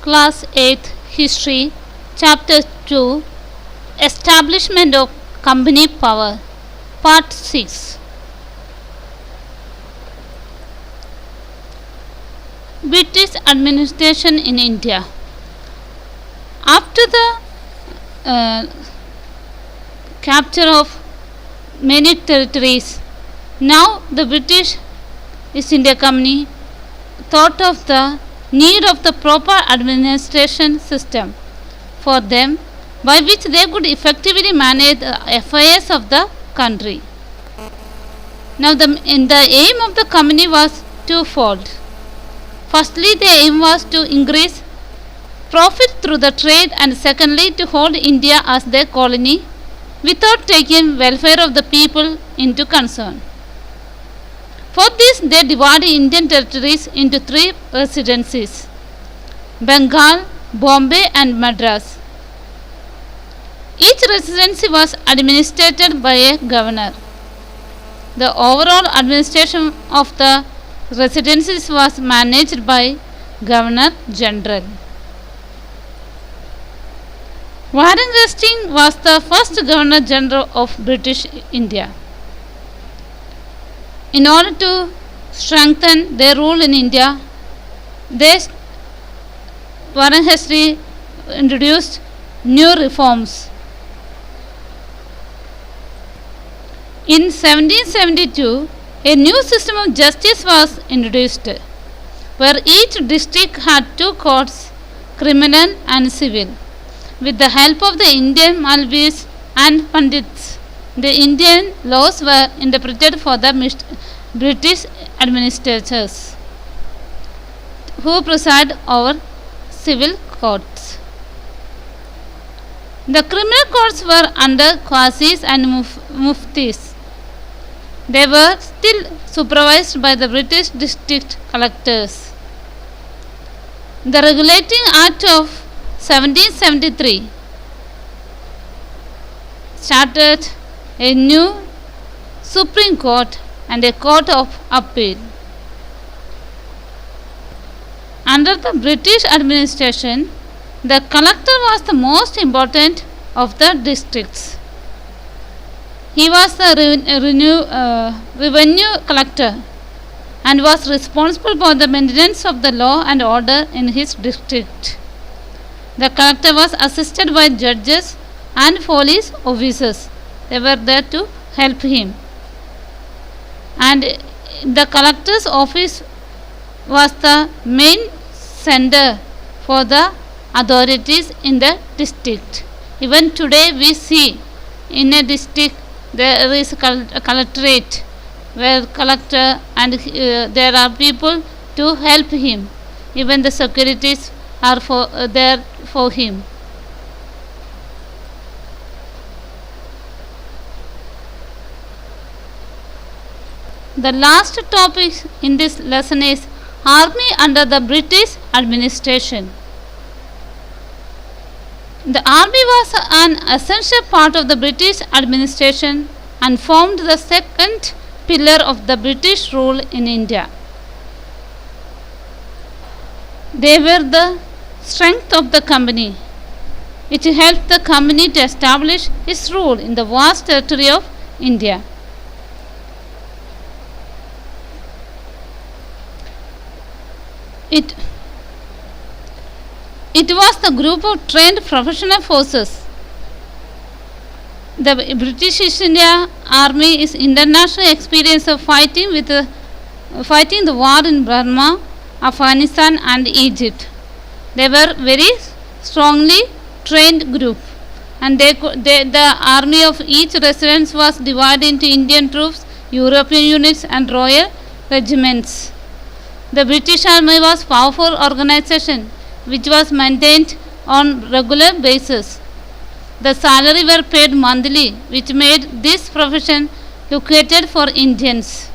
Class 8 History, Chapter 2, Establishment of Company Power, Part 6. British administration in India. After the capture of many territories, now the British East India Company thought of the need of the proper administration system for them by which they could effectively manage the affairs of the country. Now the aim of the company was twofold. Firstly, the aim was to increase profit through the trade, and secondly to hold India as their colony without taking welfare of the people into concern. For this, they divided Indian territories into three presidencies: Bengal, Bombay and Madras. Each presidency was administered by a governor. The overall administration of the residencies was managed by Governor General. Warren Hastings was the first Governor General of British India. In order to strengthen their rule in India, Warren Hastings introduced new reforms. In 1772, a new system of justice was introduced, where each district had two courts, criminal and civil. With the help of the Indian Malvis and Pandits, the Indian laws were interpreted for the British administrators, who preside over civil courts. The criminal courts were under qazis and muftis. They were still supervised by the British district collectors. The Regulating Act of 1773 started a new Supreme Court and a Court of Appeal. Under the British administration, the collector was the most important of the districts. He was the revenue collector and was responsible for the maintenance of the law and order in his district. The collector was assisted by judges and police officers. They were there to help him. And the collector's office was the main center for the authorities in the district. Even today we see in a district there is a collectorate where collector and there are people to help him. Even the securities are there for him. The last topic in this lesson is Army under the British administration. The army was an essential part of the British administration and formed the second pillar of the British rule in India. They were the strength of the company. It helped the company to establish its rule in the vast territory of India. It was the group of trained professional forces. The British East India Army is international experience of fighting the war in Burma, Afghanistan and Egypt. They were very strongly trained group, and the army of each residence was divided into Indian troops, European units and royal regiments. The British Army was a powerful organization which was maintained on regular basis. The salary were paid monthly, which made this profession lucrative for Indians.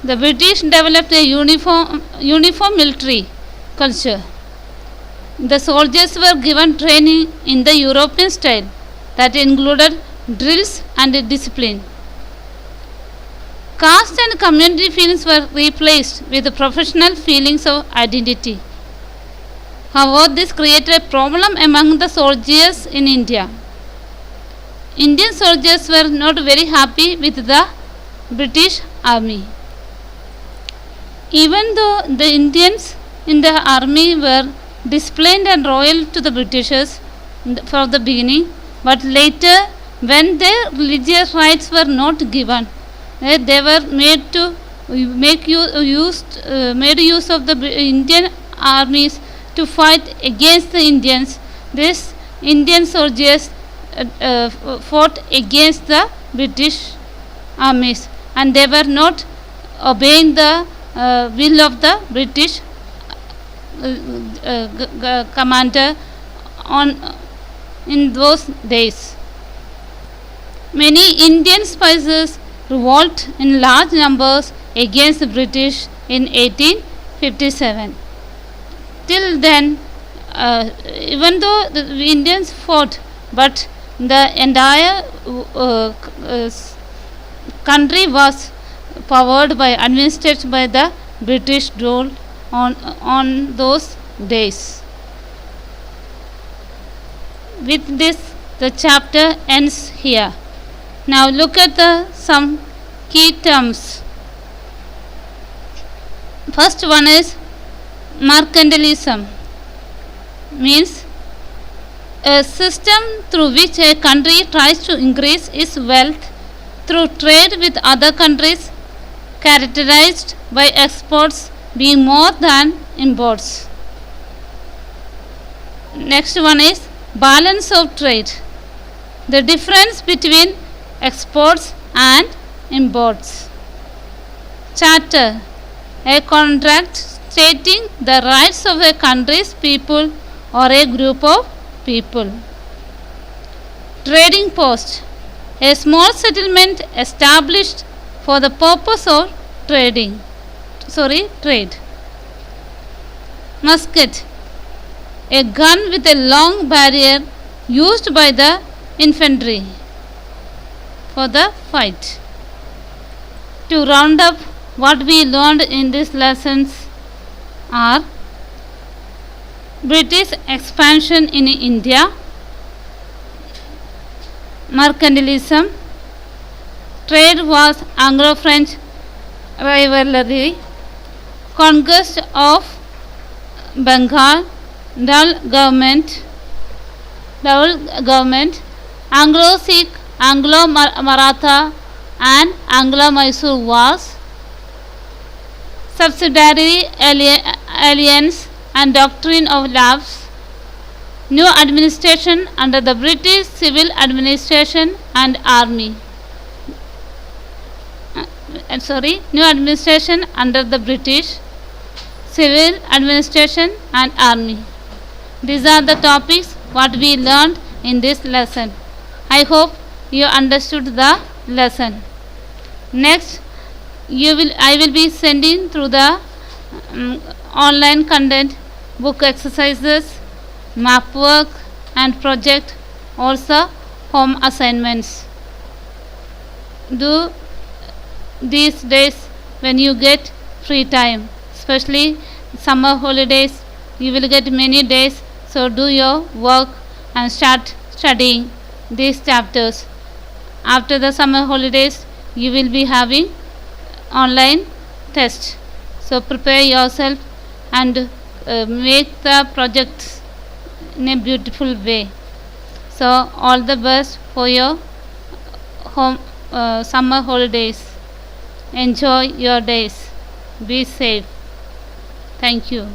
The British developed a uniform military culture. The soldiers were given training in the European style that included drills and discipline. Caste and community feelings were replaced with professional feelings of identity. However, this created a problem among the soldiers in India. Indian soldiers were not very happy with the British army. Even though the Indians in the army were disciplined and loyal to the Britishers from the beginning, but later, when their religious rights were not given, they were made to made use of the Indian armies to fight against the Indians. These Indian soldiers fought against the British armies, and they were not obeying the will of the British commander in those days. Many Indian spies revolted in large numbers against the British in 1857. Till then, even though the Indians fought, but the entire country was powered by, administered by the British rule on those days. With this, the chapter ends here. Now look at some key terms. First one is mercantilism, means a system through which a country tries to increase its wealth through trade with other countries, characterized by exports being more than imports. Next one is balance of trade, the difference between exports and imports. Charter, a contract stating the rights of a country's people or a group of people. Trading post, a small settlement established for the purpose of trade. Musket, a gun with a long barrel used by the infantry for the fight. To round up what we learned in these lessons are British expansion in India, mercantilism, trade was Anglo-French rivalry, conquest of Bengal, dual government, Anglo-Sikh, Anglo-Maratha and Anglo-Mysore wars, subsidiary alliance and doctrine of lapse, new administration under the British civil administration and army. New administration under the British civil administration and army. These are the topics what we learned in this lesson. I hope you understood the lesson. Next, I will be sending through the online content, book exercises, map work and project, also home assignments. Do these days when you get free time, especially summer holidays, you will get many days, so do your work and start studying these chapters. After the summer holidays, you will be having online test, so prepare yourself and make the projects in a beautiful way. So all the best for your summer holidays. Enjoy your days. Be safe. Thank you.